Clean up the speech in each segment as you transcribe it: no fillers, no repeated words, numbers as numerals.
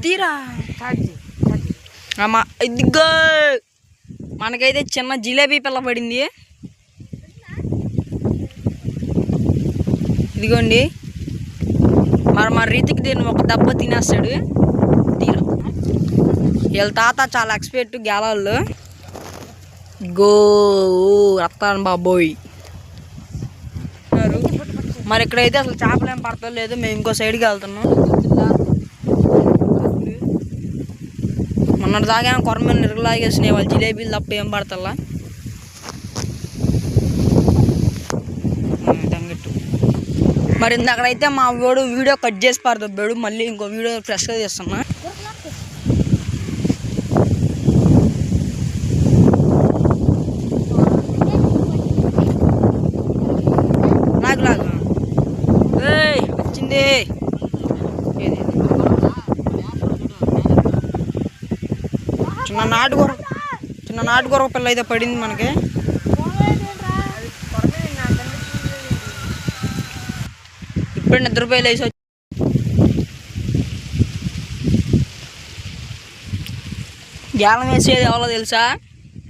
తీరా ఇదిగో మనకైతే చిన్న జిలేబీ పిల్ల పడింది. ఇదిగోండి మరి మన రీతికి దీన్ని ఒక దెబ్బ తినేస్తాడు. తీరా వీళ్ళ తాత చాలా ఎక్స్పర్ట్ గేలాల్లో. గో రత్తాను బాబోయ్. మరి ఇక్కడైతే అసలు చేపలు ఏం పడతలేదు. మేము ఇంకో సైడ్కి వెళ్తున్నాం. మొన్నటి దాకా కొరమైన నిరగలాగేసినాయి వాళ్ళు జిలేబీలు తప్ప ఏం పడతల్లా. మరి ఇందక్కడైతే మా వాడు వీడియో కట్ చేసి పడుతుంది. మళ్ళీ ఇంకో వీడియో ఫ్రెష్గా చేస్తున్నా. లాగు వచ్చింది. చిన్న నాటుకూర పిల్ల అయితే పడింది మనకి. ఇప్పుడు నిద్రపోయి లేచి గేలం వేసేది ఎవరో తెలుసా?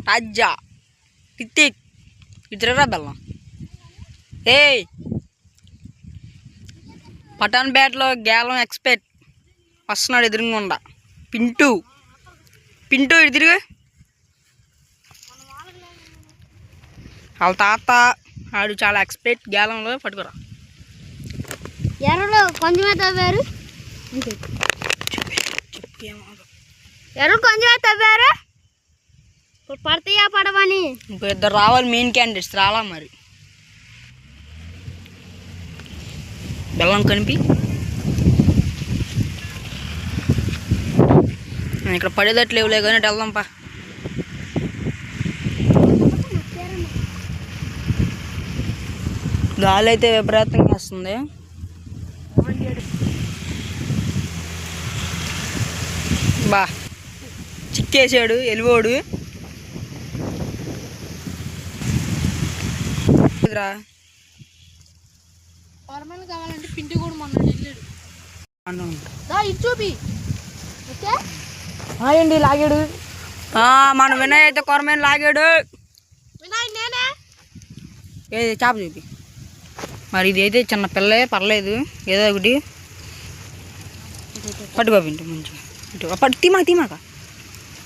రాజ్జా టిక్ ఇద్దరురా బెల్లం. పటాన్పేటలో గేలం ఎక్స్పర్ట్ వస్తున్నాడు ఎదురుగుండా. పింటూ ఇటు తిరుగు. వాళ్ళ తాత ఆడు చాలా ఎక్స్పర్ట్ గేలంలో. పట్టుకురా. ఎర్రలు కొంచెమే తవ్వారు. ఎర్రలు కొంచెమే తవ్వారు. ఇప్పుడు పడతాయా పడవని ఇంకో ఇద్దరు రావాలి మెయిన్ క్యాండిడేట్స్. రాలా మరి బెల్లం కనిపి. ఇక్కడ పడేదట్లు లేవులే కానీ వెళ్దాంపా. గాలి అయితే విపరీతంగా వస్తుంది. బా చిక్కేసాడు ఎలివోడు. కావాలంటే పిండి కూడా మొన్న చూపి అండి లాగాడు. మన వినయ్ అయితే కొరమైన లాగాడు. ఏది చేప చూపి. మరి ఇది అయితే చిన్న పిల్లే పర్లేదు. ఏదో ఒకటి పట్టుకో పిండి మంచిగా పట్టు. తీమాక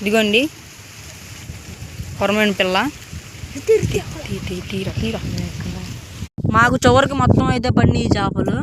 ఇదిగోండి కొరమైన పిల్ల. తీరా మాకు చివరికి మొత్తం అయితే పడినాయి చేపలు.